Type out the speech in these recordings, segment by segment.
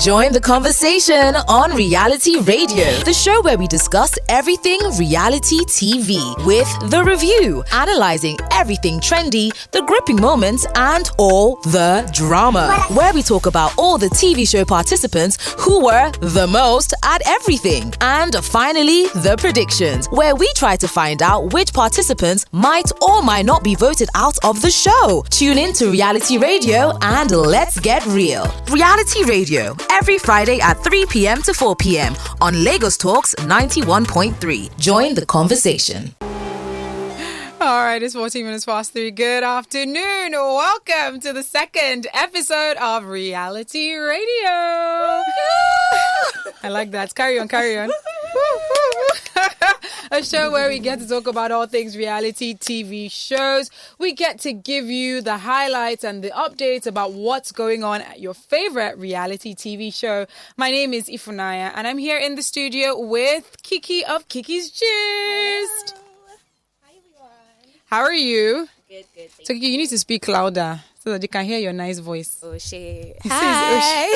Join the conversation on Reality Radio, the show where we discuss everything reality TV with The Review, analyzing everything trendy, the gripping moments, and all the drama. Where we talk about all the TV show participants who were the most at everything. And finally, the predictions, where we try to find out which participants might or might not be voted out of the show. Tune in to Reality Radio and let's get real. Reality Radio, every Friday at 3 p.m. to 4 p.m. on Lagos Talks 91.3. Join the conversation. All right, it's 14 minutes past 3. Good afternoon. Welcome to the second episode of Reality Radio. I like that. Carry on. A show where we get to talk about all things reality TV shows. We get to give you the highlights and the updates about what's going on at your favorite reality TV show. My name is Ify, and I'm here in the studio with Kiki of Kiki's Gist. Hi, everyone. How are you? Good. So you need to speak louder so that you can hear your nice voice. Oh, shit. Hi.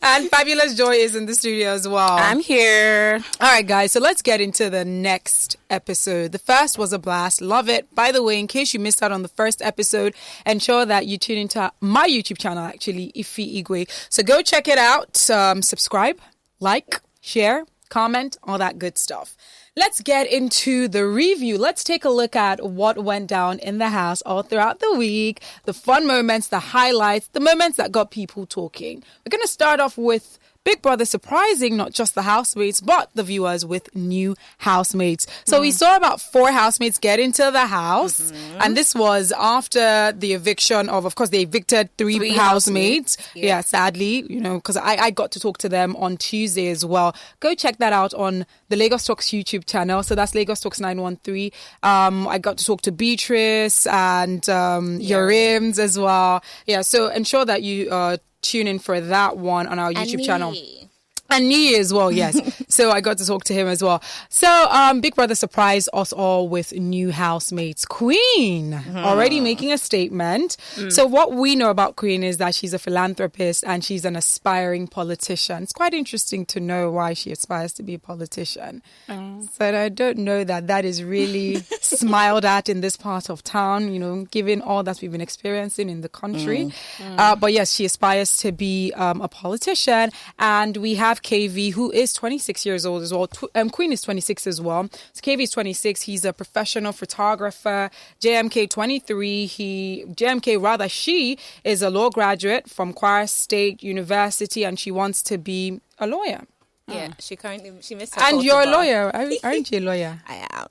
And Fabulous Joy is in the studio as well. I'm here. All right, guys. So let's get into the next episode. The first was a blast. Love it. By the way, in case you missed out on the first episode, ensure that you tune into my YouTube channel, actually, Ify Igwe. So go check it out. Subscribe, like, share, comment, all that good stuff. Let's get into the review. Let's take a look at what went down in the house all throughout the week, the fun moments, the highlights, the moments that got people talking. We're going to start off with Big Brother surprising not just the housemates, but the viewers with new housemates. So we saw about 4 housemates get into the house. And this was after the eviction of course, they evicted 3 housemates. Yeah, sadly, because I got to talk to them on Tuesday as well. Go check that out on the Lagos Talks YouTube channel. So that's Lagos Talks 913. I got to talk to Beatrice and Yorims as well. Yeah, so ensure that you tune in for that one on our YouTube channel. And Nii as well, yes. So I got to talk to him as well. So Big Brother surprised us all with new housemates. Queen already making a statement. So what we know about Queen is that she's a philanthropist and she's an aspiring politician. It's quite interesting to know why she aspires to be a politician. But I don't know that is really smiled at in this part of town, given all that we've been experiencing in the country. But yes, she aspires to be a politician. And we have KV, who is 26 years old as well. Queen is 26 as well. So KV is 26. He's a professional photographer. JMK 23. She is a law graduate from Kwara State University, and she wants to be a lawyer. Yeah, she missed her And you're a bar. lawyer, aren't you a lawyer? I am.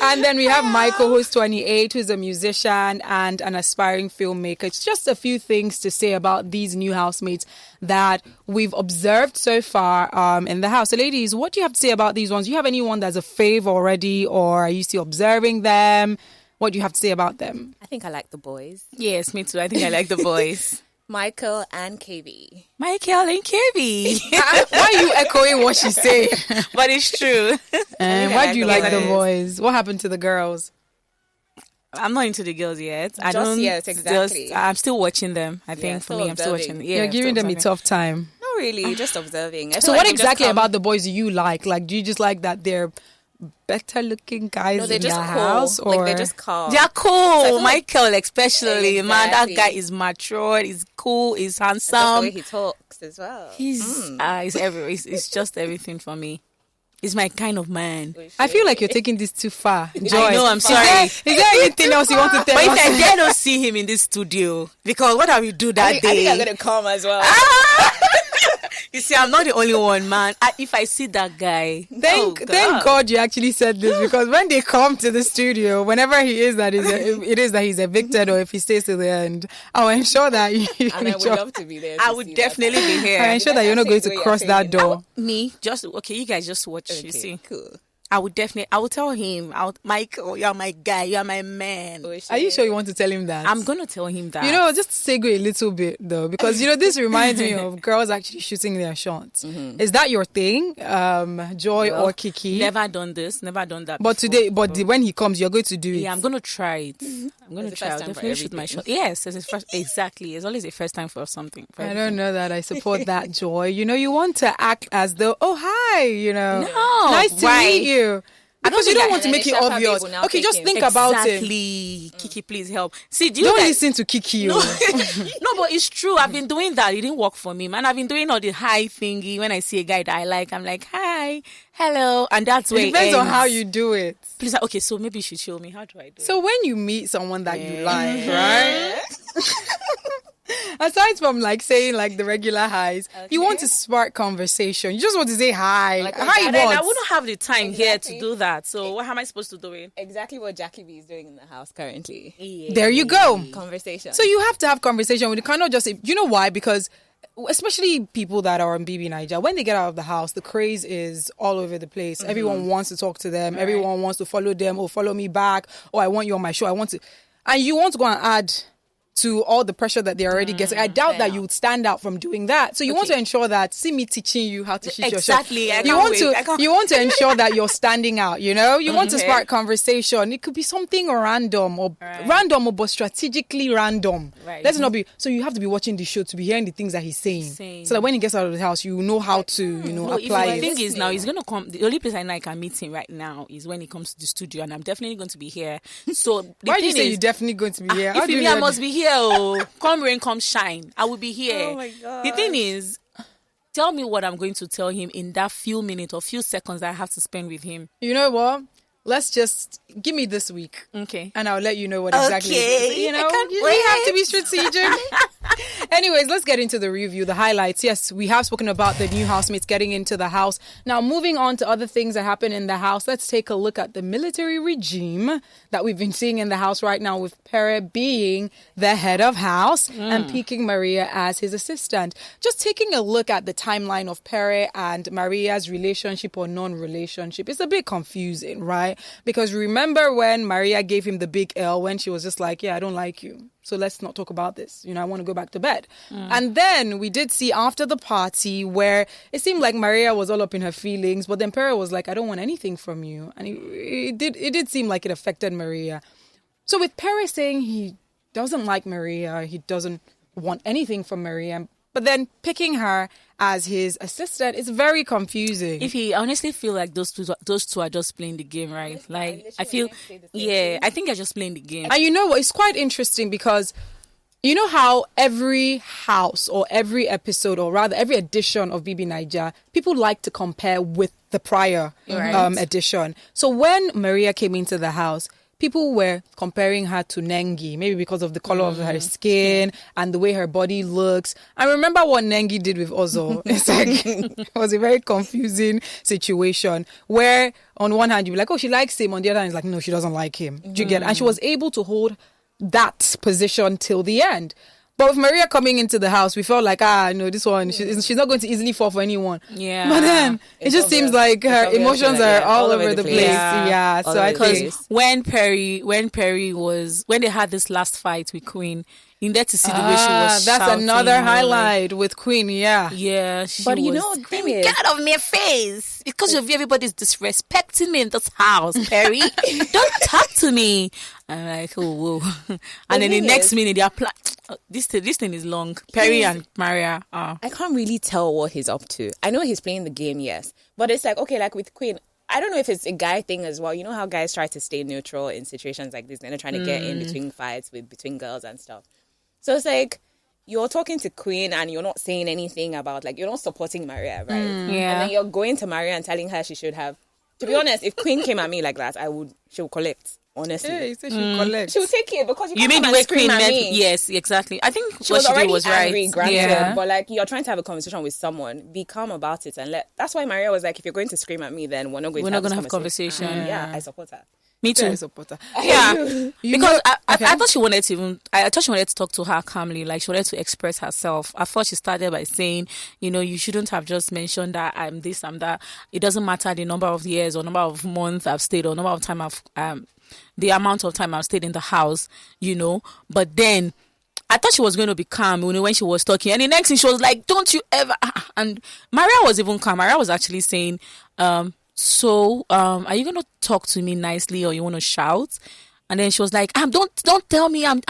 And then we have Michael, who's 28, who's a musician and an aspiring filmmaker. It's just a few things to say about these new housemates that we've observed so far in the house. So ladies, what do you have to say about these ones? Do you have anyone that's a fave already, or are you still observing them? What do you have to say about them? I think I like the boys. Yes, me too. I think I like the boys. Michael and KB. Michael and Kiki. Why are you echoing what she's saying? But it's true. Why do you like the boys. boys? What happened to the girls? I'm not into the girls yet. Exactly. I'm still watching them. I think for still me, I'm still observing. watching. Yeah, You're I'm giving still them a observing. tough time. Not really, just observing. So what exactly about the boys do you like? Like, do you just like that they're better looking guys No, they're in just the cool. house? Or Like, they're just calm. They're cool. I feel like- Michael, especially, man, that Exactly. guy is matured, he's cool, he's Just the handsome. way he talks as well. He's it's just everything for me. He's my kind of man. I feel like you're taking this too far. Joy. I know, I'm sorry. Is there anything else you want to tell But if us? I dare not see him in this studio, because what have we do that I day? think I'm going to come as well. You see, I'm not the only one, man. If I see that guy, Thank God you actually said this, because when they come to the studio, whenever it is that he's evicted, or if he stays to the end, I'll ensure that you And I would love to be there. I would definitely be here. I'll ensure that you're not going to cross that door. Me, just okay. You guys just watch. You see, Cool. I would tell him, Michael, you're my guy, you're my man. Are you sure you want to tell him that? I'm going to tell him that. You know, just segue a little bit though, because this reminds me of girls actually shooting their shots. Is that your thing, Joy or Kiki? Never done that. But before. when he comes, you're going to do it. Yeah, I'm going to try it. I'm going to try. I'll definitely shoot my shot. Yes, exactly. It's always the first time for something. I don't know that I support that, Joy. You want to act as though, oh hi, No, nice to meet you. Because you don't want to make it obvious. Okay, just think about it. Exactly. Kiki, please help. See, don't listen to Kiki. No. No, but it's true. I've been doing that. It didn't work for me, man. I've been doing all the hi thingy. When I see a guy that I like, I'm like, hi, hello. And that's where it depends on how you do it. Please, okay, so maybe you should show me. How do I do it? So when you meet someone that you like, right? Aside from saying the regular highs, you want to spark conversation. You just want to say hi. Hi, what? I wouldn't have the time here to do that. So what am I supposed to do? Exactly what Jackie B is doing in the house currently. Yeah. There you go. Conversation. So you have to have conversation. You cannot just say, you know why? Because especially people that are on BBNaija, when they get out of the house, the craze is all over the place. Everyone wants to talk to them. Right. Everyone wants to follow them or follow me back. Or I want you on my show. And you want to go and add to all the pressure that they're already getting. I doubt that you would stand out from doing that. So you want to ensure that, see me teaching you how to shoot your shot. Exactly. You want to ensure that you're standing out, You want to spark conversation. It could be something random or but strategically random. Right. Let's not be, so you have to be watching the show to be hearing the things that he's saying. So that when he gets out of the house, you know how to, apply it. The thing is now, he's going to come, the only place I know I can meet him right now is when he comes to the studio, and I'm definitely going to be here. So why do you say you're definitely going to be here? If I must be here. Come rain, come shine. I will be here. Oh my God. The thing is, tell me what I'm going to tell him in that few minutes or few seconds that I have to spend with him. You know what? Let's just give me this week. Okay. And I'll let you know what exactly it is. I can't We have to be strategic. Anyways, let's get into the review, the highlights. Yes, we have spoken about the new housemates getting into the house. Now, moving on to other things that happen in the house, let's take a look at the military regime that we've been seeing in the house right now, with Pere being the head of house and picking Maria as his assistant. Just taking a look at the timeline of Pere and Maria's relationship or non-relationship, it's a bit confusing, right? Because remember when Maria gave him the big L when she was just like, yeah, I don't like you, so let's not talk about this. I want to go back to bed. And then we did see after the party where it seemed like Maria was all up in her feelings, but then Pere was like, I don't want anything from you. And it did seem like it affected Maria. So with Pere saying he doesn't like Maria, he doesn't want anything from Maria, but then picking her as his assistant, it's very confusing. If he honestly feel like those two are just playing the game, right? I feel, I think they're just playing the game. And you know what? It's quite interesting because you know how every house or every episode, or rather every edition of BBNaija, people like to compare with the prior edition. So when Maria came into the house, people were comparing her to Nengi, maybe because of the color of her skin and the way her body looks. I remember what Nengi did with Ozo. It's it was a very confusing situation where on one hand you'd be like, oh, she likes him. On the other hand, it's like, no, she doesn't like him. Do you get it? And she was able to hold that position till the end. But with Maria coming into the house, we felt like, no, this one, she's not going to easily fall for anyone. Yeah. But then it just seems like her emotions are all over the place. Yeah. So I think when they had this last fight with Queen, you get to see the way she was that's shouting, another highlight with Queen. Yeah. But the thing is, get out of my face because of you. Everybody's disrespecting me in this house, Perry. Don't talk to me. I'm like, oh, whoa. And then the next minute they apply. This thing is long. Perry and Maria are. I can't really tell what he's up to. I know he's playing the game, yes, but it's like, okay, like with Queen, I don't know if it's a guy thing as well. You know how guys try to stay neutral in situations like this. They're not trying to get in between fights between girls and stuff. So it's like, you're talking to Queen and you're not saying anything about, like, you're not supporting Maria, right? Yeah. And then you're going to Maria and telling her she should have. To be honest, if Queen came at me like that, she would collect. Honestly, yeah, you said she'll collect. She will take it because you mean the way Queen meant. Yes, exactly. I think what she did was angry, right. Granted, yeah. But like, you're trying to have a conversation with someone, be calm about it, and that's why Maria was like, if you're going to scream at me, then we're not going to have a conversation. Yeah, I support her. Me too. Very supporter. Yeah, You because know- I okay. thought she wanted to even. I thought she wanted to talk to her calmly, like she wanted to express herself. I thought she started by saying, you shouldn't have just mentioned that I'm this, I'm that. It doesn't matter the number of years or number of months I've stayed or number of time the amount of time I've stayed in the house, But then I thought she was going to be calm when she was talking, and the next thing she was like, "Don't you ever?" And Maria was even calm. Maria was actually saying, So, are you gonna talk to me nicely or you want to shout? And then she was like, don't tell me, I'm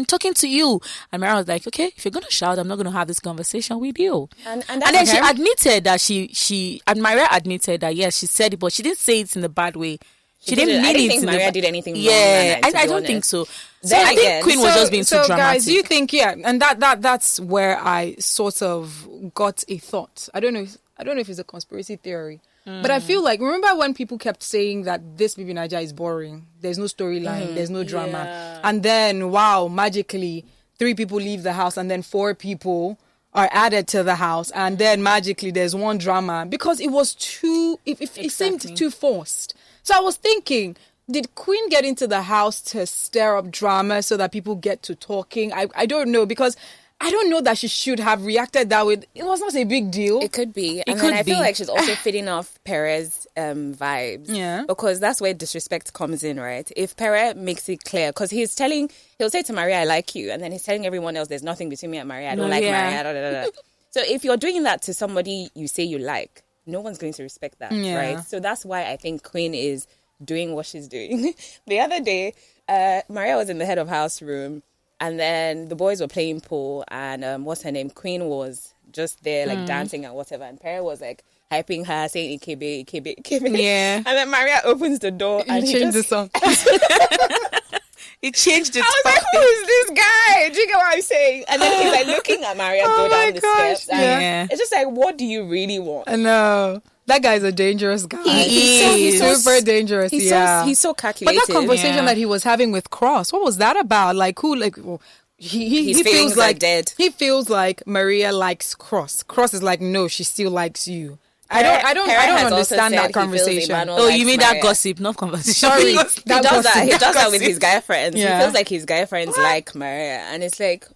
talking to you. And Maria was like, okay, if you're gonna shout, I'm not gonna have this conversation with you. And then she admitted that and Maria admitted that yes, she said it, but she didn't say it in a bad way. She didn't mean I didn't it. think Maria did anything wrong. Yeah, that night, I to be don't think honest. so. Then I again- think Queen was just being too dramatic. guys, do you think and that's where I sort of got a thought. I don't know if it's a conspiracy theory. But I feel like, remember when people kept saying that this BBNaija is boring, there's no storyline, there's no drama, and then wow, magically 3 people leave the house and then 4 people are added to the house, and then magically there's one drama because it was too it seemed too forced. So I was thinking, did Queen get into the house to stir up drama so that people get to talking? I don't know, because I don't know that she should have reacted that way. It was not a big deal. It could be. And could then I feel be. like she's also feeding off Perez's vibes. Yeah. Because that's where disrespect comes in, right? If Perez makes it clear, because he'll say to Maria, I like you. And then he's telling everyone else, there's nothing between me and Maria. I don't like Maria. Da, da, da, da. So if you're doing that to somebody you say you like, no one's going to respect that, right? So that's why I think Queen is doing what she's doing. The other day, Maria was in the head of house room. And then the boys were playing pool, and what's her name? Queen was just there, like dancing and whatever. And Perry was like hyping her, saying "Ikebe, Ikebe, Ikebe." Yeah. And then Maria opens the door and You changed the song. It changed it. I was like, "Who is this guy?" Do you get what I'm saying? And then he's like looking at Maria go my down the gosh, steps. And yeah. it's just like, what do you really want? I know. That guy's a dangerous guy. He is. Super dangerous. He's yeah. so But calculated. that conversation Yeah. that he was having with Cross, what was that about? Like, who, like, well, he His feels feelings are like dead. He feels like Maria likes Cross. Cross is like, no, she still likes you. I don't Perez has also understand said that he feels conversation. Emmanuel Oh, likes you mean that Maria. gossip, not conversation? Sorry, He does that with his guy friends. Yeah. He feels like his guy friends like Maria, and it's like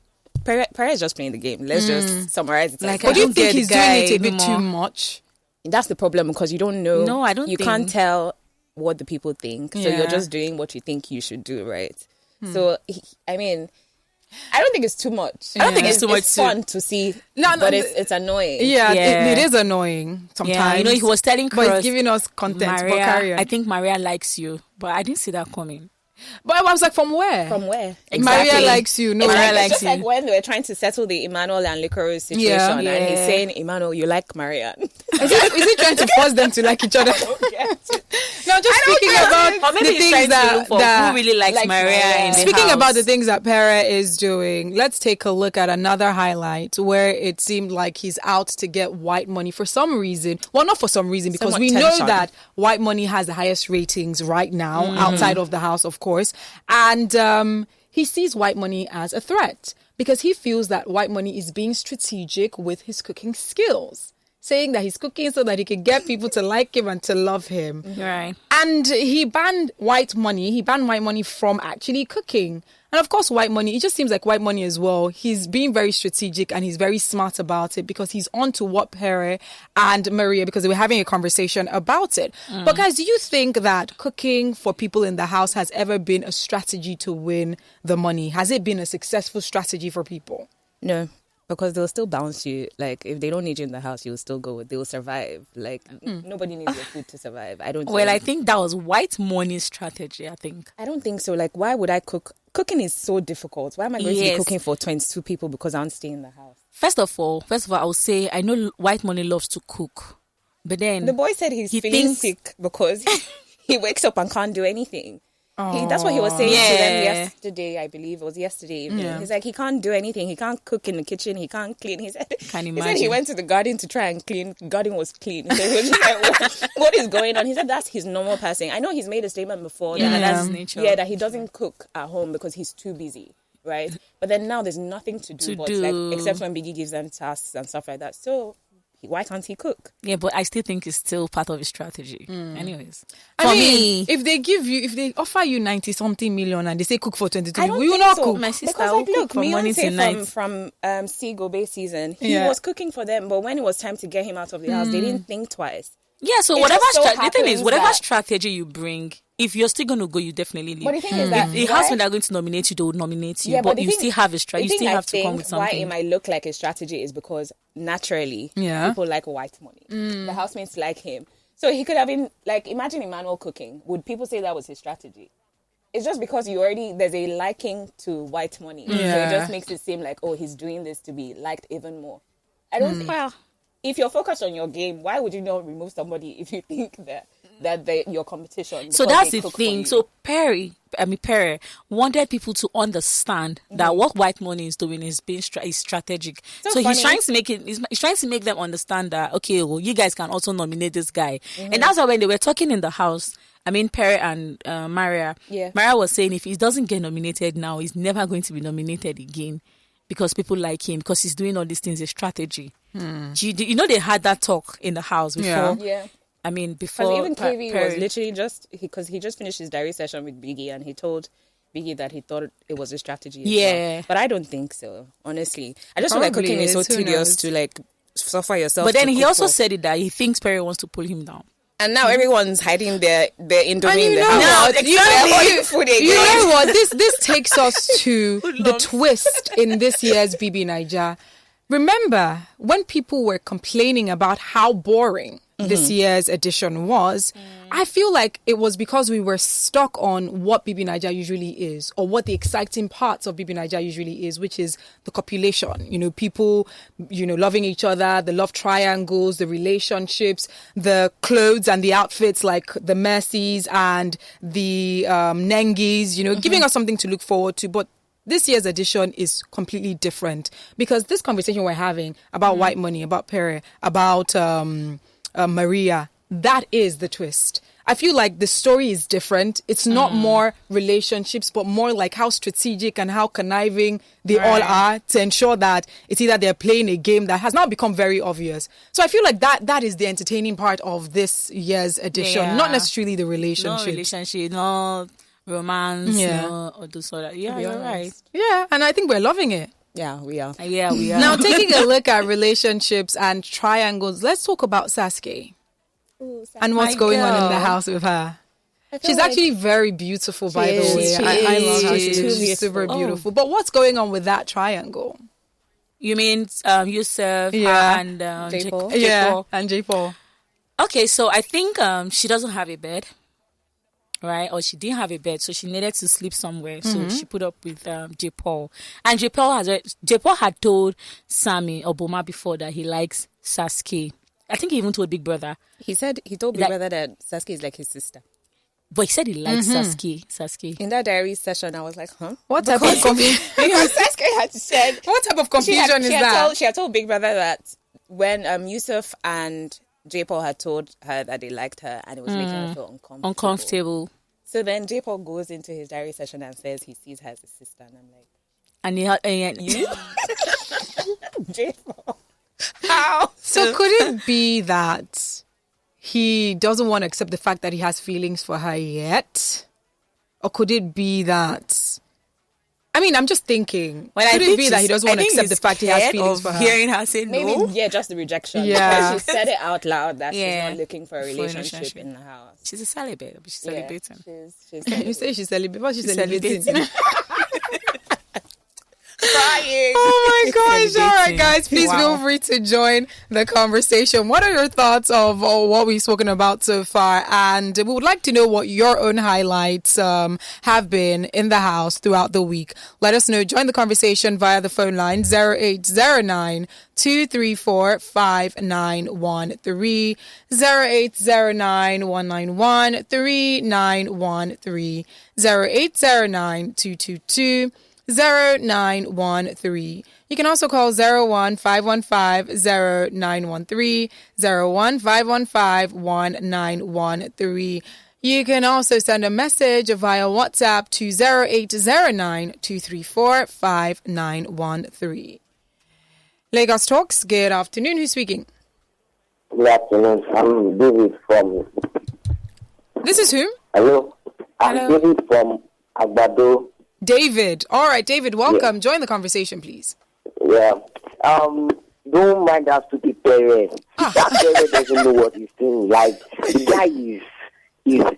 Perez is just playing the game. Let's just summarize it. Like, Like, But do you don't think get he's the doing guy it a bit anymore. too much? that's the problem, because you don't know. No, I don't You think. can't tell what the people think, so Yeah. you're just doing what you think you should do, right? So I mean, I don't think it's too much. I don't think it's too much It's too. fun to see, No, but no, it's annoying. Yeah, Yeah. it is annoying sometimes. Yeah, he was telling but Cross, it's giving us content. Maria, But carry on. I think Maria likes you, but I didn't see that coming. But I was like, from where? From where? Maria likes you. No, It's, Maria like, likes it's just you. like when they were trying to settle the Emmanuel and Licorice situation, Yeah. and he's Yeah. saying, Emmanuel, you like Maria. is he trying to force them to like each other? No, just speaking get about it. Or maybe the he's things trying to that, look for that who really likes likes Maria Maria. in the speaking house. about the things that Pere is doing, let's take a look at another highlight where it seemed like he's out to get white money for some reason. Well, not for some reason, because Somewhat we know tension. that white money has the highest ratings right now outside of the house, of course. And he sees white money as a threat because he feels that white money is being strategic with his cooking skills, saying that he's cooking so that he can get people to like him and to love him. Right. And he banned white money. He banned white money from actually cooking. And of course, white money, it just seems like white money as well. He's being very strategic and he's very smart about it because he's on to what Pere and Maria, because they were having a conversation about it. But guys, do you think that cooking for people in the house has ever been a strategy to win the money? Has it been a successful strategy for people? No, because they'll still bounce you. Like, if they don't need you in the house, you'll still go. They'll survive. Like, nobody needs your food to survive. I don't Well, I think. think that was white money strategy, I think. I don't think so. Like, why would I cook? Cooking is so difficult. Why am I going to be Yes. cooking for 22 people because I don't stay in the house? First of all, I would say I know white money loves to cook. But then The boy said he's He feeling thinks- sick because he wakes up and can't do anything. That's what he was saying to Yeah. them yesterday, I believe. It was yesterday evening. Yeah. He's like, he can't do anything. He can't cook in the kitchen. He can't clean. He said, Can he imagine. went to the garden to try and clean. Garden was clean. So he was just like, what is going on? He said that's his normal person. I know he's made a statement before. Yeah, that, that's his nature. Yeah, that he doesn't cook at home because he's too busy, right? But then now there's nothing to do, To do. like, except when Biggie gives them tasks and stuff like that. So why can't he cook? Yeah, but I still think it's still part of his strategy. Anyways, I mean, if they offer you 90-something million and they say cook for 22, I don't will you think not so. cook? My sister Because will like, look, cook from morning to Beyonce night. from Seago Bay season, he Yeah. was cooking for them, but when it was time to get him out of the house, they didn't think twice. Yeah, so It whatever just so the thing is, happens whatever that- strategy you bring, if you're still going to go, you definitely leave. But the thing is that The housemen are going to nominate you, they will nominate you, but the you thing- still have a the strategy. You thing still I have to come think with something. Why it might look like a strategy is because naturally, Yeah. people like white money. The housemates like him. So he could have been, like, imagine Emmanuel cooking. Would people say that was his strategy? It's just because there's a liking to white money. So Yeah. it just makes it seem like, oh, he's doing this to be liked even more. I don't think, Well, if you're focused on your game, why would you not remove somebody if you think that your competition? so because that's they the cook for thing. you? So Perry wanted people to understand that what white money is doing is being is strategic. So he's funny. trying to make it. He's trying to make them understand that okay, well, you guys can also nominate this guy. And that's why when they were talking in the house, I mean, Perry and Maria. Yeah. Maria was saying if he doesn't get nominated now, he's never going to be nominated again because people like him because he's doing all these things a strategy. You know they had that talk in the house before. Yeah. I mean, before Because even KV was Perry. literally because he just finished his diary session with Biggie and he told Biggie that he thought it was a strategy. As Yeah. well. But I don't think so, honestly. I just feel like Probably cooking is so is, who tedious knows? to like suffer yourself. But then to he cook also for. said it that he thinks Perry wants to pull him down. And now everyone's hiding their Indomie And in you the know house. what? They're holding food You again. know what? This takes us to the twist in this year's BBNaija. Remember when people were complaining about how boring this year's edition was? I feel like it was because we were stuck on what BBNaija usually is, or what the exciting parts of BBNaija usually is, which is the copulation. You know, people, loving each other, the love triangles, the relationships, the clothes and the outfits like the Mercies and the Nengis, giving us something to look forward to. But this year's edition is completely different because this conversation we're having about white money, about Perry, about Maria, that is the twist. I feel like the story is different. It's not more relationships, but more like how strategic and how conniving they all are to ensure that it's either they're playing a game that has now become very obvious. So I feel like that is the entertaining part of this year's edition, Yeah. not necessarily the No relationship. relationship, no romance, Yeah. no all those sort of. Yeah, you're right. Yeah, and I think we're loving it. Yeah, we are. Yeah, we are. Now, taking a look at relationships and triangles, let's talk about Sasuke and what's My going on in the girl. house with her. She's like actually very beautiful, by the is. way. She I love how is. she She's is. too She's super beautiful. beautiful. But what's going on with that triangle? You mean Yusuf Yeah. and J. Paul? And J. Paul. Okay, so I think she doesn't have a bed, right? Or she didn't have a bed, so she needed to sleep somewhere. So she put up with J. Paul. And J. Paul had told Sammy Oboma before that he likes Sasuke. I think he even told Big Brother. He told Big Like- Brother that Sasuke is like his sister. But he said he likes Sasuke. In that diary session, I was like, huh? What type of confusion? Because Sasuke had said What type of confusion is that? She had told Big Brother that when Yusuf and J. Paul had told her that they liked her and it was making her feel Uncomfortable. So then J. Paul goes into his diary session and says he sees her as a sister. And I'm like, And he had, J. Paul, how? So could it be that he doesn't want to accept the fact that he has feelings for her yet? Or could it be that... I mean, I'm just thinking. Could it be that he doesn't want to accept the fact he has feelings for her? Hearing her say Maybe, no. yeah, just the rejection. Yeah. Because she said it out loud that Yeah. she's not looking for a For a relationship relationship. in the house. She's a celibate, but she's Yeah, celebrating. she's You say she's celebrating. But she's She's celebrating. celebrating. crying. Oh my gosh. All right, Celebrating. guys. Please Wow. feel free to join the conversation. What are your thoughts of what we've spoken about so far? And we would like to know what your own highlights have been in the house throughout the week. Let us know. Join the conversation via the phone line 0809 234 5913 0809 191 3913 0809 222 0913. You can also call 01515 1913. You can also send a message via WhatsApp to 0809 234 5913. Lagos Talks, good afternoon. Who's speaking? Good afternoon. I'm David from. This is whom? Hello. I'm Hello. David from Agbado. David. All right, David, welcome. Join the conversation, please. Yeah. Don't mind that stupid parent. That parent doesn't know what he's doing. Like, the guy is a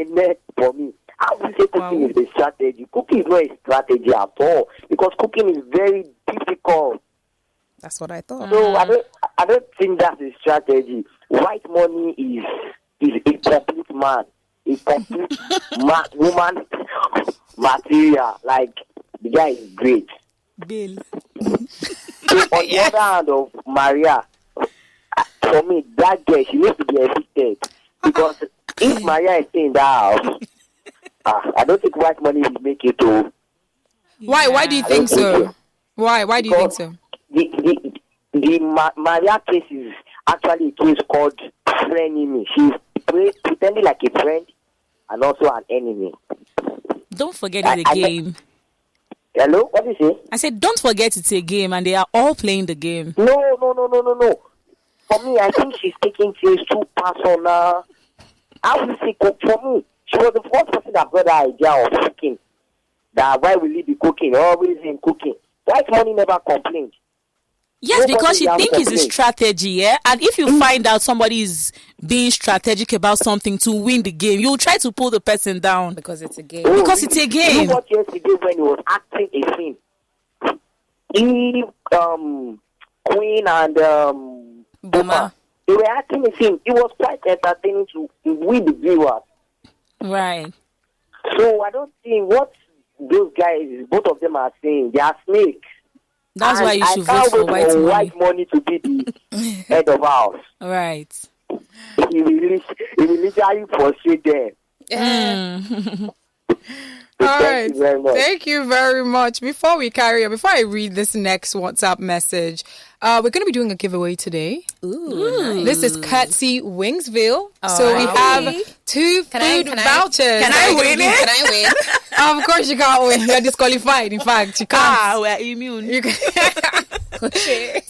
nerd for me. I would say cooking is a strategy. Cooking is not a strategy at all because cooking is very difficult. That's what I thought. So I don't think that's a strategy. White money is a complete man, a complete woman material. Like, the guy is great. Bill. So on the other hand of Maria, for me, that girl, she needs to be evicted. Because if Maria is staying in that house, I don't think white money will make it to. Why? Why do you think so? Why? Why do you think so? The Maria case is actually a case called frenemy. She's pretending like a friend and also an enemy. Don't forget it's a game. Hello? What did you say? I said, don't forget it's a game, and they are all playing the game. No. For me, I think she's taking things too personal. I would say, for me, she was the first person that got the idea of cooking. That why will he be cooking? Always in cooking. White money never complained. Yes, Nobody because she has thinks it's a complained. strategy, yeah? And if you find out somebody is being strategic about something to win the game, you'll try to pull the person down. Because it's a game. Because it's a game. You know what yesterday when he was acting a scene? He, Queen and Boma. they were acting a scene. It was quite entertaining to we the viewers. Right. So I don't think what those guys, both of them are saying, they are snakes. That's And why you should I vote can't for wait white money. white money to be the head of house. Right. He will literally frustrate them. All Thank right. you very much. Thank you very much. Before we carry on, before I read this next WhatsApp message, we're going to be doing a giveaway today. Ooh, This is courtesy Wingsville. So we have 2 food vouchers. Can I win it? Can I win? Of course you can't win. You're disqualified. In fact, you can't. we're immune. You can-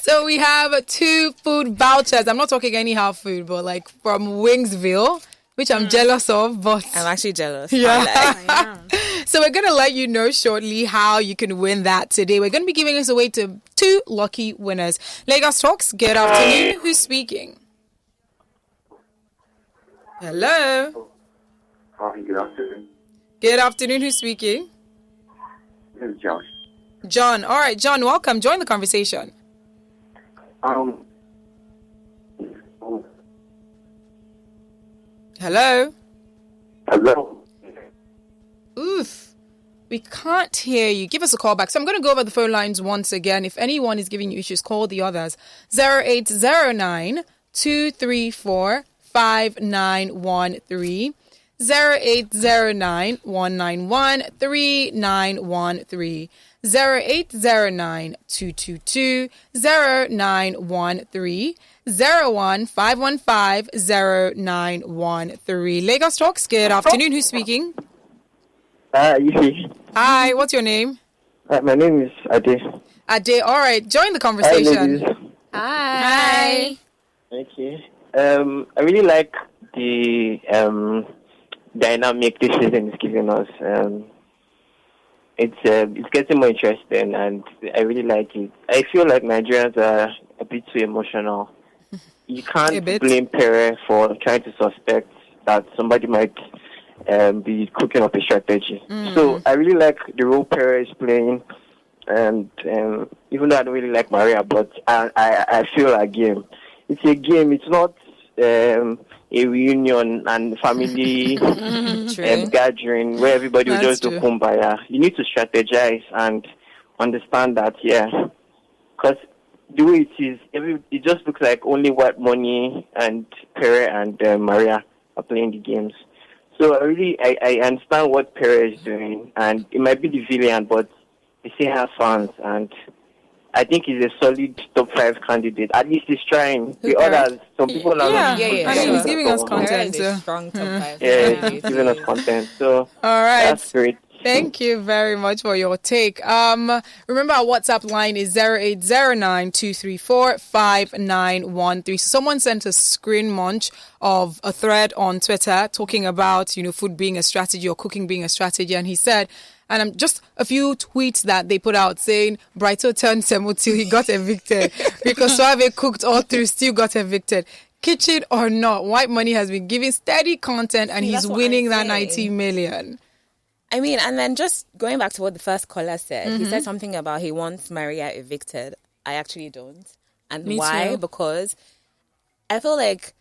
So we have 2 food vouchers. I'm not talking anyhow food, but like from Wingsville, which I'm jealous of, but I'm actually jealous. yeah. So we're going to let you know shortly how you can win that today. We're going to be giving this away to 2 lucky winners. Lagos Talks, good afternoon. Who's speaking? Hello. Hi, good afternoon. Good afternoon. Who's speaking? This is Josh. John. All right, John, welcome. Join the conversation. Oh, Hello. hello. Oof. We can't hear you. Give us a call back. So I'm going to go over the phone lines once again. If anyone is giving you issues, call the others. 0809 234 5913. 0809 191 3913. 0809 222 0913. 015150913. Lagos Talks, good afternoon. Who's speaking? Ify. Hi, what's your name? My name is Ade. Ade. All right, join the Hi, conversation. ladies. Hi. Okay. I really like the dynamic this season is giving us. It's getting more interesting, and I really like it. I feel like Nigerians are a bit too emotional. You can't blame Pere for trying to suspect that somebody might be cooking up a strategy. So I really like the role Pere is playing, and even though I don't really like Maria, but I feel a game. It's a game. It's not a reunion and family gathering where everybody will just do kumbaya. You need to strategize and understand that, because the way it is, it just looks like only white money and Pere and Maria are playing the games. So I understand what Pere is doing, and it might be the villain, but he still has fans, and I think he's a solid top 5 candidate. At least he's trying. The others, some people are not. I mean, he's giving us content. Strong top 5. Yeah, he's giving us content. So all right. that's great. Thank you very much for your take. Remember our WhatsApp line is 0809-234-5913. So someone sent a screen munch of a thread on Twitter talking about, food being a strategy or cooking being a strategy. And he said, and just a few tweets that they put out saying, Brighto turned Semo till he got evicted. Because Suave cooked all through, still got evicted. Kitchen or not, White Money has been giving steady content and he's winning that 90 million. I mean, and then just going back to what the first caller said, he said something about he wants Maria evicted. I actually don't. And Me why? too. Because I feel like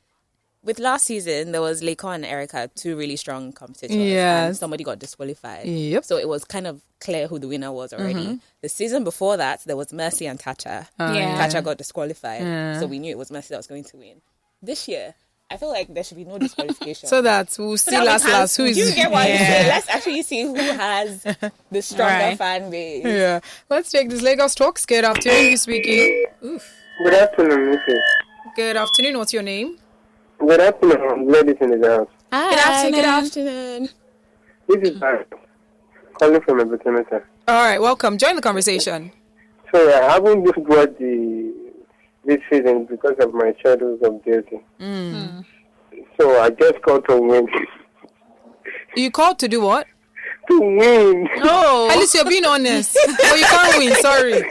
with last season, there was Leiko and Erica, two really strong competitors. Yes. And somebody got disqualified. Yep. So it was kind of clear who the winner was already. The season before that, there was Mercy and Tacha. Tacha got disqualified. So we knew it was Mercy that was going to win. This year, I feel like there should be no disqualification. So that we'll see last who is... You get what I'm saying? Let's actually see who has the stronger fan base. Yeah. Let's take this Lagos talk. Good afternoon, you speaking. Oof. Good afternoon, Mrs. Good afternoon. What's your name? Good afternoon, ladies in the house. Hi, good afternoon. This is Barry, calling from a Betonetta. All right. Welcome. Join the conversation. So I haven't just got this season because of my shadows of duty. So I just called to win. You called to do what? To win. Oh. At least you're being honest. Oh, you can't win. Sorry.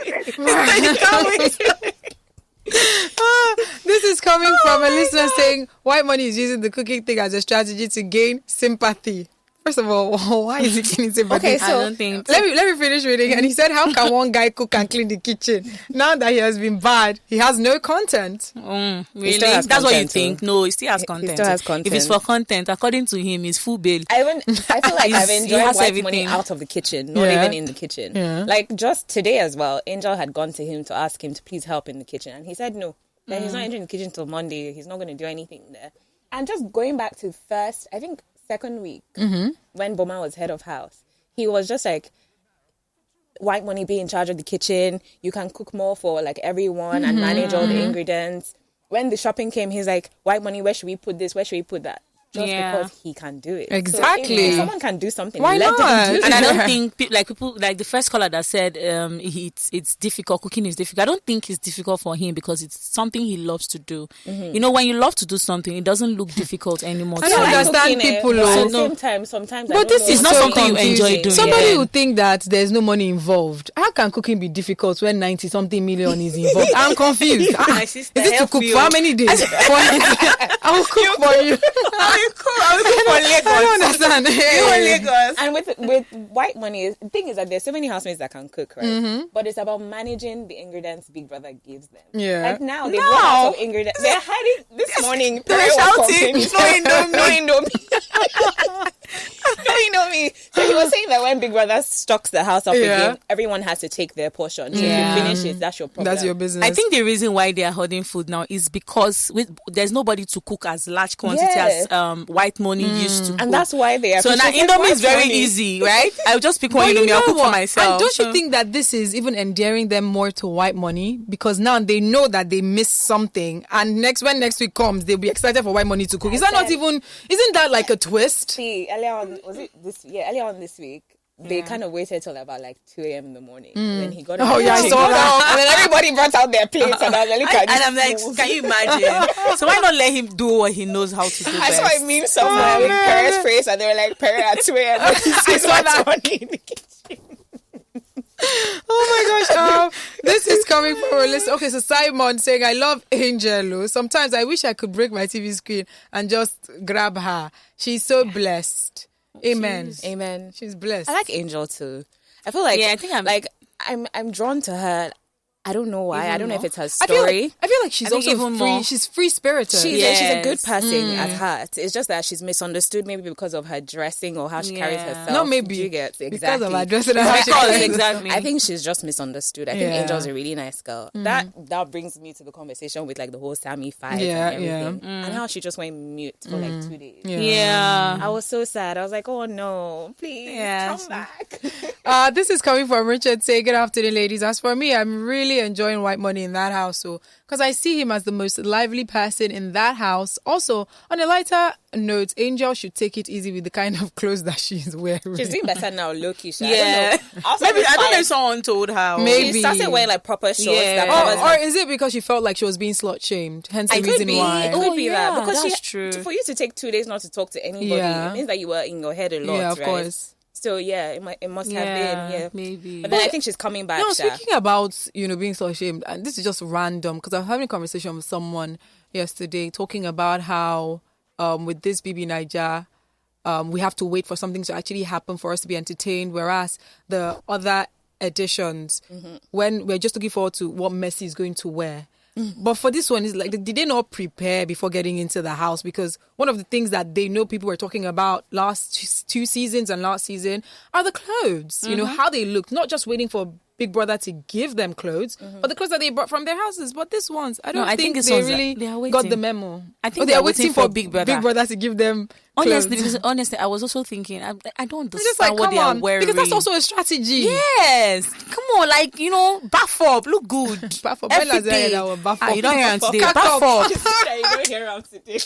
This is coming from a listener saying White Money is using the cooking thing as a strategy to gain sympathy. First of all, why is he gaining sympathy? Okay, so I don't think... Let me finish reading. And he said, how can one guy cook and clean the kitchen? Now that he has been bad, he has no content. Really? still has That's what you content, think? No, he still has content. still has content. If it's for content, according to him, it's full bail. I feel like I've He enjoyed has White everything. Money out of the kitchen, not Yeah. even in the kitchen. Yeah. Like just today as well, Angel had gone to him to ask him to please help in the kitchen. And he said no. That he's not entering the kitchen till Monday. He's not going to do anything there. And just going back to second week, when Boma was head of house, he was just like, White Money be in charge of the kitchen. You can cook more for like everyone and manage all the ingredients. When the shopping came, he's like, White Money, where should we put this? Where should we put that? Just because he can do it. Exactly. So if someone can do something, Why let not? them do it. And I don't think people like the first caller that said it's difficult, cooking is difficult. I don't think it's difficult for him because it's something he loves to do. When you love to do something, it doesn't look difficult anymore. I don't understand people, But though. at the same time, sometimes. But this is not so something you confusing. enjoy doing. Somebody Yeah. would think that there's no money involved. How can cooking be difficult when 90-something million is involved? I'm confused. My sister, Is it to help cook me, for how oh. many days? I will cook for you. I don't understand. And with White Money, the thing is that there's so many housemates that can cook, right? But it's about managing the ingredients Big Brother gives them. Yeah. Like now, they brought out some ingredients. They're hiding this morning. They were shouting, No Indomie. So he was saying that when Big Brother stocks the house up again, everyone has to take their portion. So if you finish it, that's your problem. That's your business. I think the reason why they are hoarding food now is because there's nobody to cook as large quantity as White Money used to cook. And that's why they are. So now Indomie is very easy, right? I'll just pick one But Indomie, I'll cook for what? myself. And don't you think that this is even endearing them more to White Money? Because now they know that they missed something. And when next week comes, they'll be excited for White Money to cook. Isn't that like a twist? See, earlier on this week, they kind of waited till about like 2 a.m. in the morning. Then he got Oh, yeah, I saw that. And then everybody brought out their plates and I was like, look at And I'm like, can you imagine? So why not let him do what he knows how to do I best? saw a meme somewhere with Perez's face and they were like, Perez at 2 a.m. I saw that. In the kitchen. Oh my gosh. This is coming from a list. Okay, so Simon saying, I love Angelo. Sometimes I wish I could break my TV screen and just grab her. She's so blessed. Amen. Amen. She's blessed. I like Angel too. I feel like I think I'm drawn to her. I don't know why. Even I don't know more. if it's her I feel story. like she's I think also even free. more. She's free-spirited. She's a Yes. good person at heart. It's just that she's misunderstood maybe because of her dressing or how she carries Yeah. herself. No, maybe. Do you get exactly Because of her dressing and how she Because, carries exactly. I think she's just misunderstood. I think Yeah. Angel's a really nice girl. That brings me to the conversation with like the whole Sammy fight Yeah, and everything. yeah. And how she just went mute for like 2 days. Yeah. I was so sad. I was like, oh no, please Yeah. come back. This is coming from Richard saying, good afternoon, ladies. As for me, I'm really really enjoying White Money in that house, so because I see him as the most lively person in that house. Also, on a lighter note, Angel should take it easy with the kind of clothes that she's wearing. She's doing better now, low-key. Yeah. Maybe I don't know if someone told her. Maybe. She started wearing like proper shorts. Yeah. That covers Or is it because she felt like she was being slut-shamed? Hence the It could reason be. why. It could be yeah, that because that's true. for you to take 2 days not to talk to anybody, Yeah. it means that you were in your head a lot, Yeah, of right? course. So yeah, it must have been, yeah, maybe. But then I think she's coming back. No, Sha. speaking about, being slut-shamed, and this is just random, because I was having a conversation with someone yesterday talking about how with this BBNaija, we have to wait for something to actually happen for us to be entertained, whereas the other editions, when we're just looking forward to what Messi is going to wear. But for this one, it's like, did they not prepare before getting into the house? Because one of the things that they know people were talking about last 2 seasons and last season are the clothes. How they look, not just waiting for Big Brother to give them clothes, but the clothes that they brought from their houses. But this ones, I don't think this they one's really they are got waiting. the memo. I think they're waiting for Big Brother. Big Brother to give them Honestly, clothes. because honestly, I was also thinking, I don't I'm just understand like, what come they are on, wearing. because that's also a strategy. Yes, come on, buff up, look good. Buff up. Every When I say day. that, I will buff up. You don't hear him today. Cock Buff up. up. You don't hear her today.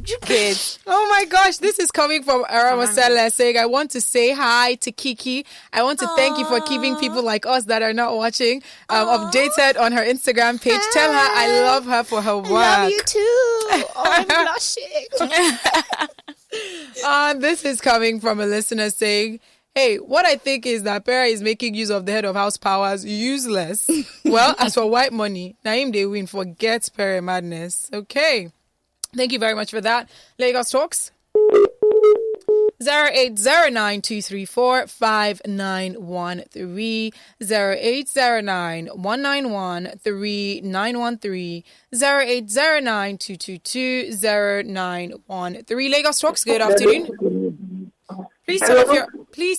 You get. Oh my gosh, this is coming from Aramasela saying, I want to say hi to Kiki. I want to thank you for keeping people like us that are not watching updated on her Instagram page. Tell her I love her for her work. I love you too. Oh, I'm blushing. This is coming from a listener saying, hey, what I think is that Pera is making use of the head of house powers useless. Well, as for White Money, Naim they win. Forget Pera madness. Okay. Thank you very much for that. Lagos Talks. 08092345913 08091913913 08092220913 Lagos Talks. Good afternoon. Please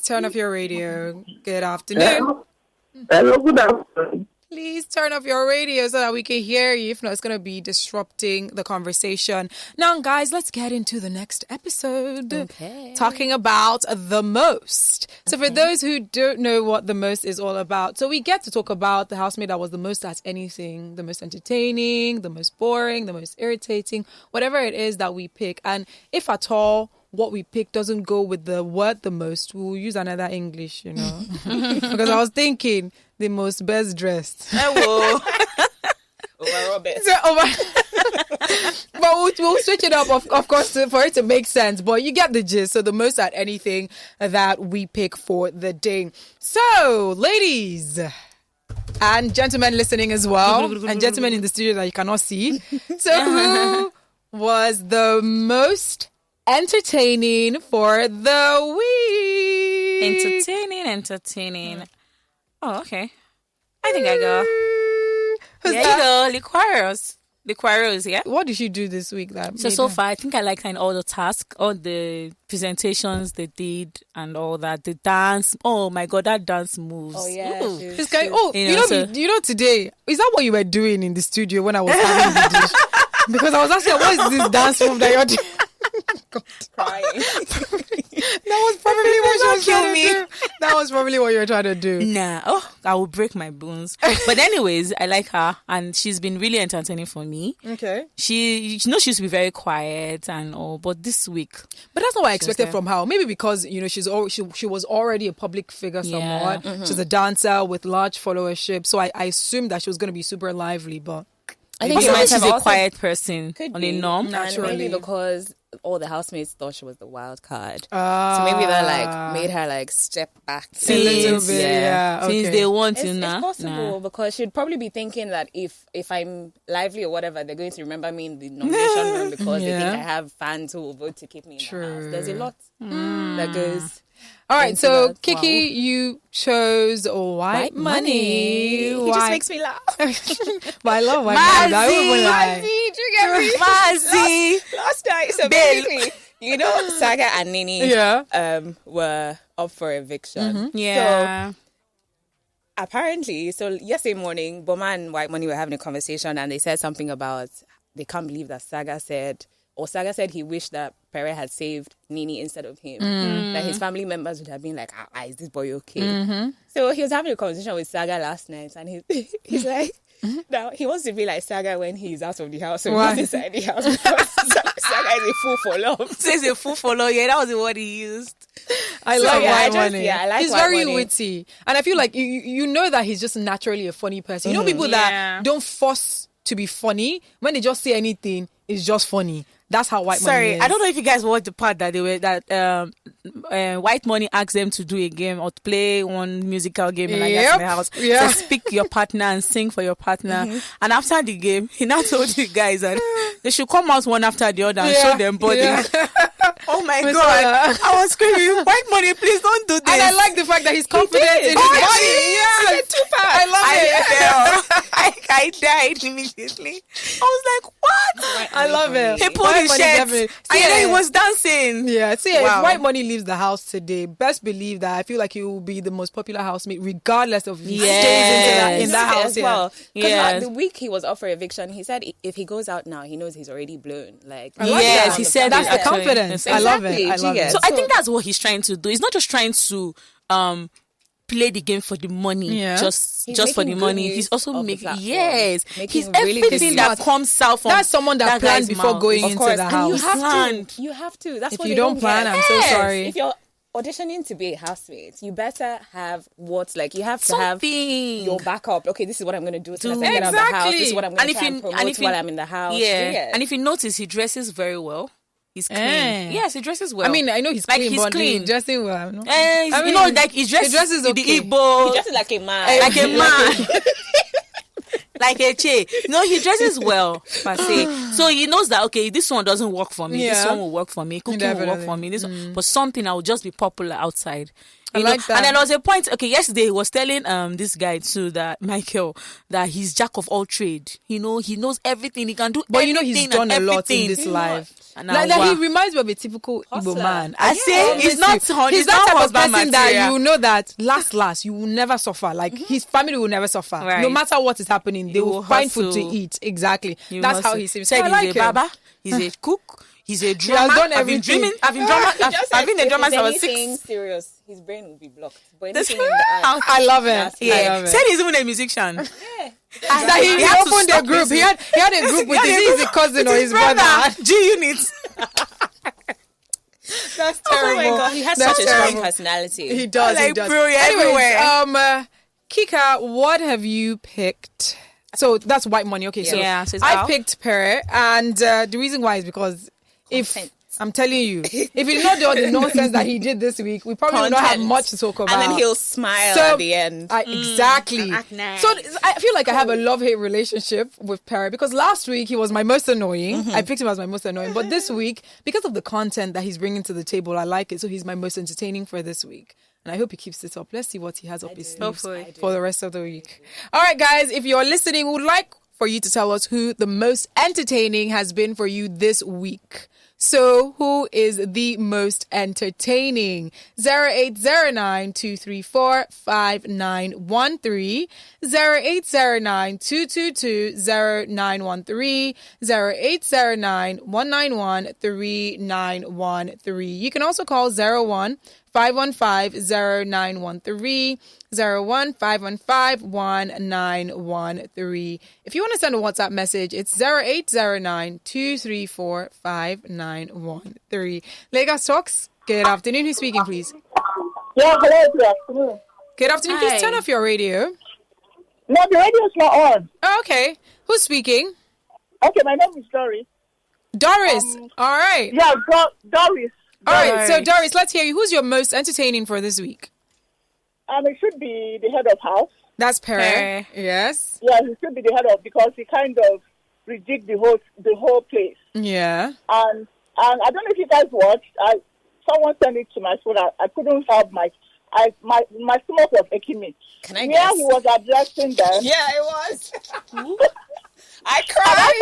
turn off your radio. Good afternoon. Hello, good afternoon. Please turn off your radio so that we can hear you. If not, it's going to be disrupting the conversation. Now, guys, let's get into the next episode. Okay. Talking about the most. So for those who don't know what the most is all about, so we get to talk about the housemate that was the most at anything, the most entertaining, the most boring, the most irritating, whatever it is that we pick. And if at all what we pick doesn't go with the word the most, we'll use another English, Because I was thinking the most best dressed. Overall best. But we'll switch it up, of course, for it to make sense. But you get the gist. So the most at anything that we pick for the day. So, ladies and gentlemen listening as well, and gentlemen in the studio that you cannot see. So who was the most entertaining for the week? Entertaining. Oh, okay. I think I go. Who's There that? you go. Liquaros, yeah? What did you do this week? So far, I think I liked all the tasks, all the presentations they did and all that. The dance. Oh my God, that dance moves. Oh yeah. Ooh. This guy. Today, is that what you were doing in the studio when I was having the dish? Because I was asking, what is this dance move that you're doing? Crying. That was probably what you were trying to do. That was probably what you were trying to do. Nah, I will break my bones. But anyways, I like her and she's been really entertaining for me. Okay. She used to be very quiet and all, but this week. But that's not what I expected there. from her. Maybe because, she was already a public figure Yeah. somewhat. She's a dancer with large followership. So I assumed that she was going to be super lively, but I think Possibly it might she's have a also- quiet person Could on be. a norm. And Naturally. maybe because all the housemates thought she was the wild card. So maybe that made her step back. a little bit. Yeah. Since Okay. they want It's, to now. it's possible because she'd probably be thinking that if I'm lively or whatever, they're going to remember me in the nomination room because they think Yeah. I have fans who will vote to keep me in the True. house. There's a lot that goes. All right, into so that. Kiki, you chose White Money. It Why? just makes me laugh. But I love White Money. I won't even lie. Do you get me? Mazi. Last night, so basically, Saga and Nini were up for eviction. Yeah. So apparently, yesterday morning, Boma and White Money were having a conversation and they said something about they can't believe that Saga said or Saga said he wished that Pere had saved Nini instead of him. That his family members would have been like, is this boy okay? So he was having a conversation with Saga last night, and he's like, now he wants to be like Saga when he's out of the house. So he goes inside the house because Saga is a fool for love. Says a fool for love. Yeah, that was the word he used. I love White Money. I like he's White very Money. witty, and I feel like you know that he's just naturally a funny person. You know people that don't force to be funny. When they just say anything, it's just funny. That's how White Money is. I don't know if you guys watched the part that White Money asked them to do a game or to play one musical game in the house. Yeah. So speak your partner and sing for your partner. And after the game, he now told the guys that they should come out one after the other and show them body. Yeah. Oh my God. I was screaming, White Money, please don't do this. And I like the fact that he's confident in his body. Yeah. I love it. I died immediately. I was like, what? I love it. He pulled his shirt. He was dancing. Yeah, see, if White Money leaves the house today, best believe that I feel like he will be the most popular housemate, regardless of if he stays in that house. As well. Yeah. The week he was up for eviction, he said if he goes out now, he knows he's already blown. Like, yes, he said that's that. the confidence. I love it. I love it. So I think that's what he's trying to do. He's not just trying to play the game for the money, just for the money. He's also making he's really everything that comes out from that's someone that planned before going into the house. You have to. That's if what you they don't plan, get. I'm so sorry. If you're auditioning to be a housemate, you better have you have to have your backup. Okay, this is what I'm going to do as soon as I get out of the house. This is what I'm going to try and promote while I'm in the house. Yeah. And if you notice, he dresses very well. He's clean. Yes, he dresses well. I mean, I know he's clean, but he's dressing well. No? I mean, like he dresses okay. the Igbo. He dresses like a man. Like a man. Like a che. No, he dresses well, per se. So he knows that, okay, this one doesn't work for me. This one will work for me. Cooking will work for me. This one, but something I will just be popular outside. I like that. And then there was a point, okay, yesterday he was telling this guy too, that Michael, that he's jack of all trade. He knows everything. He can do but he's done a lot in this life. Like he reminds me of a typical Igbo man. I say he's not he's that type of person that you know that last you will never suffer. Like his family will never suffer. Right. No matter what is happening, they will find food to eat. Exactly. That's how he seems. Said he's a barber, he's a cook. He's a drummer. I've been dreaming. I've been a drummer since I was 6. Serious, his brain will be blocked. But anything in the I love it. Yeah. Said he's even a musician. Yeah. That he opened a group. He had a group with his cousin or his brother. G-Unit. That's terrible. Oh my God, he has such a strong personality. He does. Like, he does. Everywhere. Anyways, Kika, what have you picked? So that's White Money. Okay, so I picked Pere, and the reason why is because I'm telling you, if he did not do all the nonsense that he did this week, we probably would not have much to talk about. And then he'll smile at the end. Exactly. Nice. So I feel like I have a love-hate relationship with Pere because last week he was my most annoying. I picked him as my most annoying. But this week, because of the content that he's bringing to the table, I like it. So he's my most entertaining for this week. And I hope he keeps it up. Let's see what he has up his sleeves for the rest of the week. All right, guys, if you're listening, we would like for you to tell us who the most entertaining has been for you this week. So, who is the most entertaining? 0809-234-5913, 0809-222-0913, 0809-191-3913. You can also call 01-515-0913, 01-515-1913. If you want to send a WhatsApp message, it's 0809-234-5913. Lagos Talks, good afternoon. Who's speaking, please? Yeah, hello, good afternoon. Good afternoon. Please turn off your radio. No, the radio's not on. Oh, okay. Who's speaking? Okay, my name is Doris. Doris. All right. Yeah, Doris. All right. So, Doris, let's hear you. Who's your most entertaining for this week? It should be the head of house. That's Pere. Yes. Yeah, he should be the head of because he kind of reject the whole place. Yeah. And I don't know if you guys watched. Someone sent it to my phone. I couldn't help my stomach was aching me. Can I guess? Yeah, he was addressing them. Yeah, it was. I cried.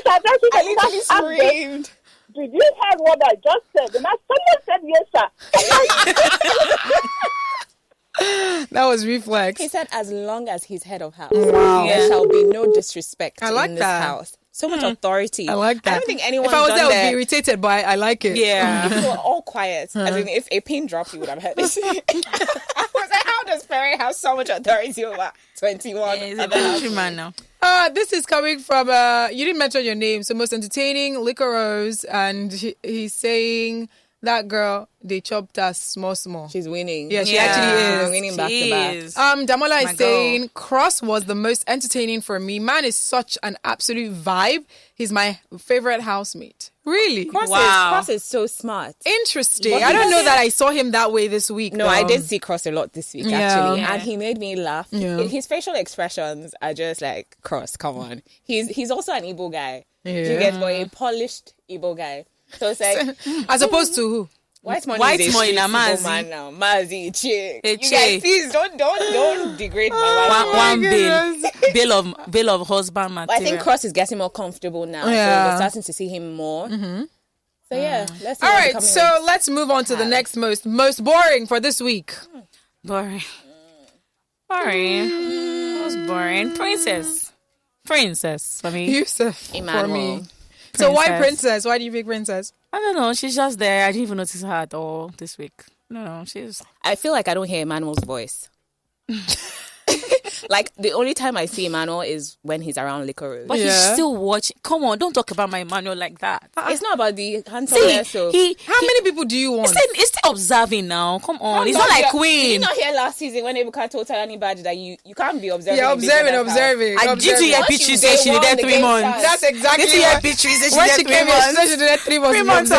I literally screamed. Did you hear what I just said? And someone said yes, sir. That was reflex. He said, as long as he's head of house, wow. there shall be no disrespect I like in this that. house. So much authority. I like that. I don't think anyone. If I was there, I would there, be irritated, but I like it. Yeah. If you were all quiet, as in if a pin dropped, you would have heard it. I was like, how does Perry have so much authority over 21? He's a country man now. This is coming from, you didn't mention your name, so most entertaining, Liquor Rose, and he's saying that girl, they chopped us small. She's winning. Yeah, she actually is. Winning back to back. Damola is saying, Cross was the most entertaining for me. Man is such an absolute vibe. He's my favorite housemate. Really? Cross is so smart. Interesting. I don't know that I saw him that way this week. No, I did see Cross a lot this week, actually. Yeah. And he made me laugh. Yeah. His facial expressions are just like, Cross, come on. He's also an Igbo guy. Yeah. You get for a polished Igbo guy. So it's like... As opposed to who? White money is a street Igbo man now. Mazi, chick. You guys, please don't degrade my wife. One bill of husband material. But I think Cross is getting more comfortable now. Yeah. So we're starting to see him more. Mm-hmm. So yeah, let's see. All right, so let's move on to the next most boring for this week. Boring. What's boring? Princess for me. Yusuf Emmanuel. for me. So why princess? Why do you pick princess? I don't know. She's just there. I didn't even notice her at all this week. No, I feel like I don't hear Emmanuel's voice. Like, the only time I see Emmanuel is when he's around Liquor Rose. But he's still watching. Come on, don't talk about my Emmanuel like that. It's not about the handsomeness. So. How many people do you want? He's still observing now. Come on. He's not like Queen. Did you not hear last season when Ebuka told anybody that you can't be observing? Yeah, observing. I did you hear Beatrice say she needed 3 months? That's exactly Did you hear Beatrice say she when needed 3 months? She needed 3 months. 3 months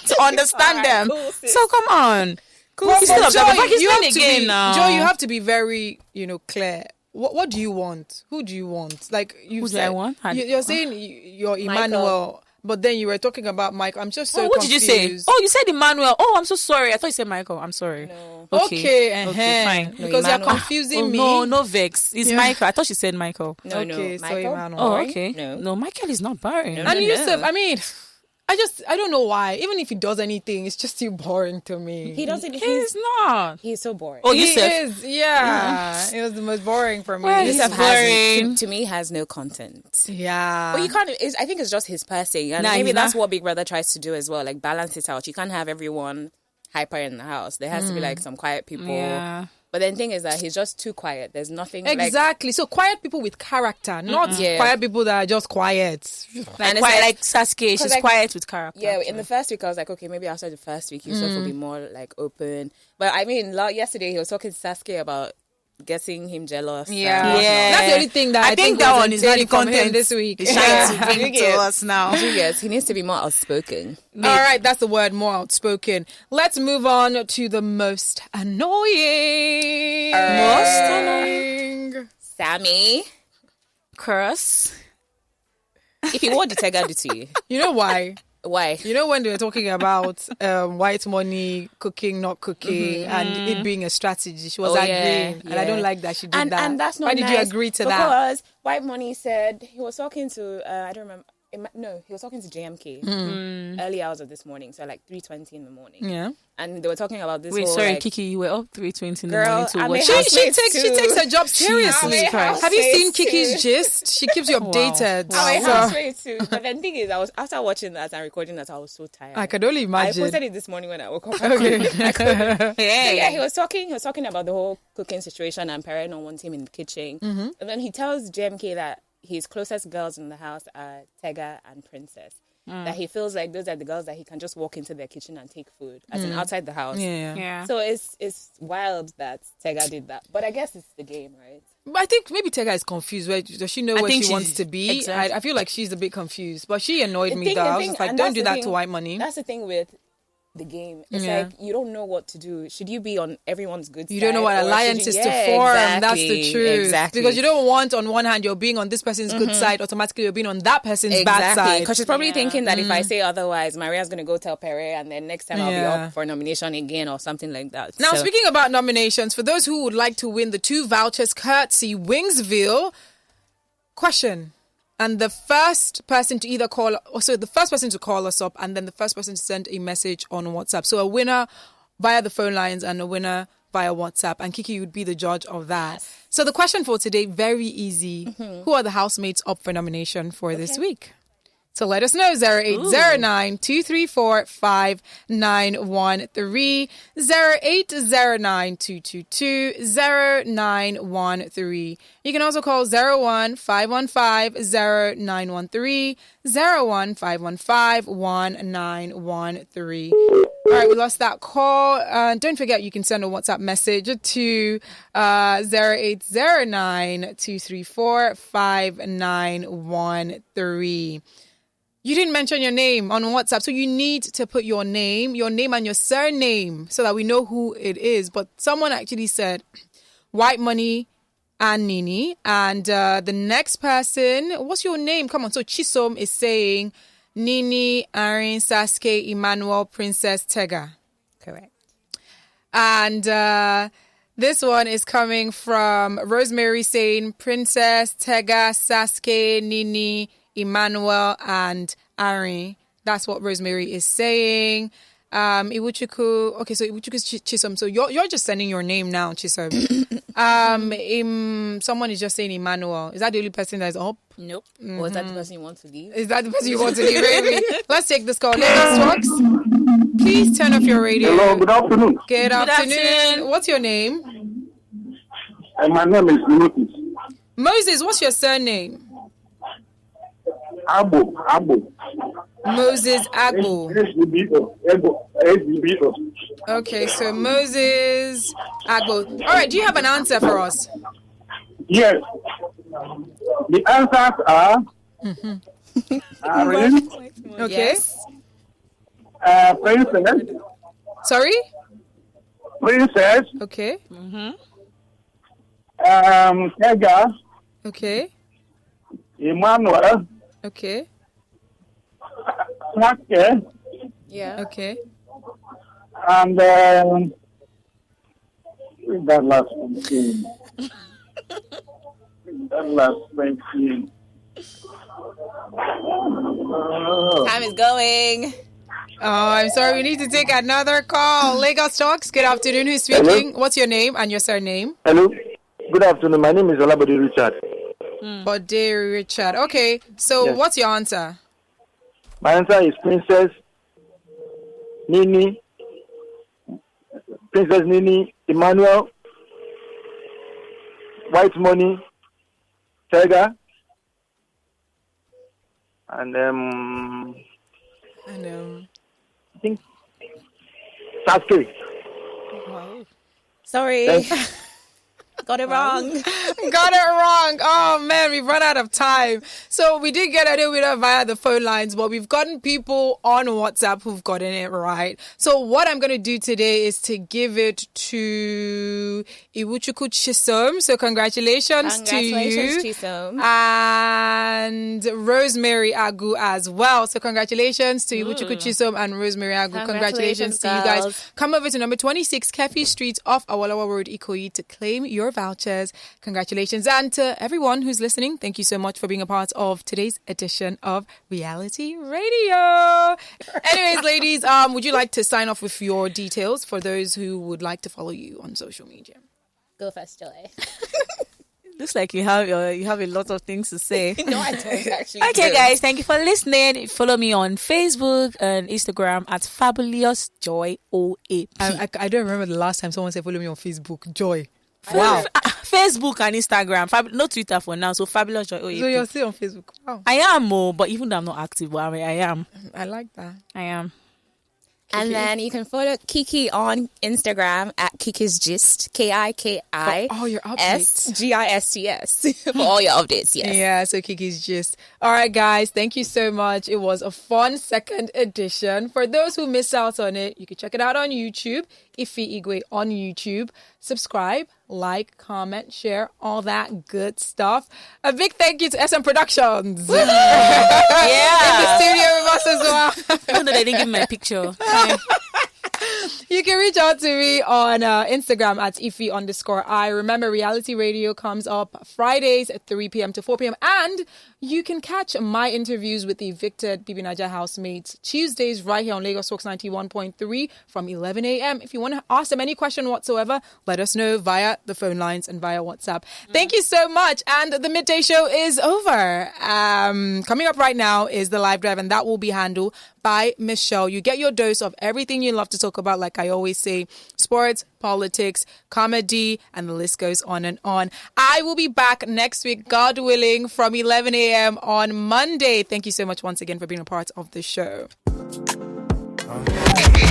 to understand them. Cool, So come on. Cool. He's still observing. But he's you doing have to again be, now. Joe, you have to be very, clear. What do you want? Who do you want? Like you Who said, do I want? you're saying you're Emmanuel, but then you were talking about Mike. I'm just so what confused. did you say? Oh, you said Emmanuel. Oh, I'm so sorry. I thought you said Michael. I'm sorry. No. Okay, fine. Because you're confusing me. No vex. It's Michael. I thought she said Michael. No, okay, so Michael? Emmanuel. Oh, Boring? okay. No. Michael is not boring. And Yusuf, I mean, I don't know why. Even if he does anything, it's just too boring to me. He doesn't. He's not. He's so boring. Oh, He Yusuf. is, yeah. It was the most boring for me. Well, Yusuf boring. to me has no content. Yeah. But you can't. I think it's just his person, and Nah, maybe he's that's not. what Big Brother tries to do as well. Like balance it out. You can't have everyone hyper in the house. There has to be like some quiet people. Yeah. But then the thing is that he's just too quiet. There's nothing Exactly. So quiet people with character, not quiet people that are just quiet. Like, it's quiet, like- like Sasuke. She's like- quiet with character. Yeah, in the first week I was like, okay, maybe after the first week Yusuf will be more like open. But I mean, yesterday he was talking to Sasuke about getting him jealous. Yeah. Yeah. That's the only thing that I think that was one is not the entertaining from him content this week. He's trying to bring to us now. Yes, he needs to be more outspoken. All right, that's the word, more outspoken. Let's move on to the most annoying. Sammy, Curse. if you want the Tega do to you, You know why? why? You know when they were talking about white money, cooking, not cooking, and it being a strategy, she was agreeing. And I don't like that she did that. And that's not Why did you nice agree to that? Because White Money said he was talking to I don't remember. No, he was talking to JMK early hours of this morning, so like 3:20 in the morning. Yeah. And they were talking about this. Wait, whole, sorry, like, Kiki, you were up 3:20 in the Girl, morning to I'm watch. a She housemate takes her job seriously. Jesus Christ. Have you seen Housemates Kiki's too. gist? She keeps you updated. I'm a So, housemate too. But the thing is, I was after watching that and recording that, I was so tired. I could only I imagine. posted it this morning when I woke up. Okay. I couldn't. So, yeah, he was talking about the whole cooking situation and Perry not wanting him in the kitchen. And then he tells JMK that his closest girls in the house are Tega and Princess. That he feels like those are the girls that he can just walk into their kitchen and take food, as in outside the house. Yeah. So it's wild that Tega did that. But I guess it's the game, right? But I think maybe Tega is confused. Where does she know where think she she's- wants to be? exactly. I feel like she's a bit confused. But she annoyed me thing- though. the I was thing- just like, and don't that's do the that thing- to White Money. That's the thing with the game. It's like you don't know what to do. Should you be on everyone's good You side? don't know what or should alliance you- is to Yeah, form. exactly, That's the truth. Exactly. Because you don't want on one hand you're being on this person's good side, automatically you're being on that person's bad side. Because she's probably thinking that if I say otherwise, Maria's going to go tell Perry and then next time I'll be up for nomination again or something like that. Now, So- speaking about nominations, for those who would like to win the 2 vouchers courtesy Wingsville, question. And the first person to either call, the first person to call us up and then the first person to send a message on WhatsApp. So a winner via the phone lines and a winner via WhatsApp, and Kiki would be the judge of that. So the question for today, very easy. Who are the housemates up for nomination for this week? So let us know, 0809-234-5913, 0809-222-0913. You can also call 01-515-0913, 01-515-1913. All right, we lost that call. Don't forget, you can send a WhatsApp message to 0809-234-5913. You didn't mention your name on WhatsApp, so you need to put your name and your surname so that we know who it is. But someone actually said White Money and Nini. And the next person, what's your name? Come on. So Chisom is saying Nini, Arin, Sasuke, Emmanuel, Princess, Tega. Correct. And this one is coming from Rosemary saying Princess, Tega, Sasuke, Nini, Emmanuel, and Ari. That's what Rosemary is saying. Iwuchukwu. Okay, so Iwuchukwu's Chisom. So you're just sending your name now, Chisom. Someone is just saying Emmanuel. Is that the only person that's up? Nope. Or is that the person you want to leave? Is that the person you want to leave? Maybe. Let's take this call. Ladies, Talks. Please turn off your radio. Hello, good afternoon. Good afternoon. What's your name? My name is Moses. Moses, what's your surname? Abo. Moses Agbo. SBO. Okay, so Moses Agbo. All right, do you have an answer for us? Yes. The answers are Aaron, Okay. Yes. Princess, Sorry? Okay. Tega, Okay. Emmanuel, Okay. Sasuke, Yeah. Okay. and that last one. That last one. Time is going. Oh, I'm sorry. We need to take another call. Lagos Talks. Good afternoon. Who's speaking? What's your name and your surname? Hello. Good afternoon. My name is Olabode Richard. Bode Richard. Okay. So Yes. what's your answer? My answer is Princess Nini, Emmanuel, White Money, Tega, and I think Sasuke. Sorry. Got it wrong. Got it wrong. Oh, man, we've run out of time. So we did get a winner via the phone lines, but we've gotten people on WhatsApp who've gotten it right. So what I'm going to do today is to give it to Iwuchukwu Chisom. So congratulations to you. Chisom. And Rosemary Agu as well. So congratulations to Iwuchukwu Chisom and Rosemary Agu. Congratulations to you guys. Girls. Come over to number 26 Kefi Street off Awolowo Road, Ikoyi to claim your vouchers. Congratulations. And to everyone who's listening, thank you so much for being a part of today's edition of Reality Radio. Anyways, ladies, would you like to sign off with your details for those who would like to follow you on social media? Go first, Joy. Looks like you have a lot of things to say. No, I don't actually. Okay, guys, thank you for listening. Follow me on Facebook and Instagram at Fabulous Joy OAP. I don't remember the last time someone said follow me on Facebook. Joy. Wow. Facebook and Instagram. No Twitter for now. So Fabulous Joy OAP. So you're still on Facebook. Wow. I am, but even though I'm not active, but I am. I like that. I am. And then you can follow Kiki on Instagram at Kiki's Gist, KIKISGISTS Oh, your updates. for all your updates. Yes. Yeah, so Kiki's Gist. All right, guys, thank you so much. It was a fun second edition. For those who missed out on it, you can check it out on YouTube, Ify Igwe on YouTube. Subscribe, like, comment, share, all that good stuff. A big thank you to SM Productions. In the studio with us as well. Even though they didn't give me my picture. You can reach out to me on Instagram at Ify_I. Remember, reality radio comes up Fridays at 3 p.m. to 4 p.m. And you can catch my interviews with the evicted BBNaija housemates Tuesdays right here on Lagos Talks 91.3 from 11 a.m. If you want to ask them any question whatsoever, let us know via the phone lines and via WhatsApp. Thank you so much. And the midday show is over. Coming up right now is the live drive, and that will be handled by Michelle. You get your dose of everything you love to talk about, like I always say, sports, politics, comedy, and the list goes on and on. I will be back next week, God willing, from 11 a.m. on Monday. Thank you so much once again for being a part of the show.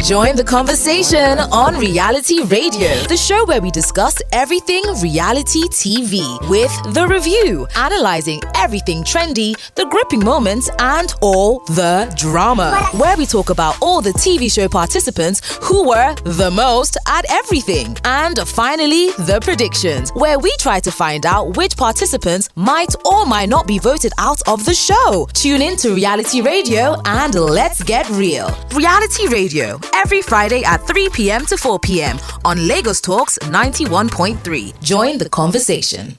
Join the conversation on Reality Radio, the show where we discuss everything reality TV with The Review, analyzing everything trendy, the gripping moments, and all the drama. Where we talk about all the TV show participants who were the most at everything. And finally, the predictions, where we try to find out which participants might or might not be voted out of the show. Tune in to Reality Radio and let's get real. Reality Radio, every Friday at 3 p.m. to 4 p.m. on Lagos Talks 91.3. Join the conversation.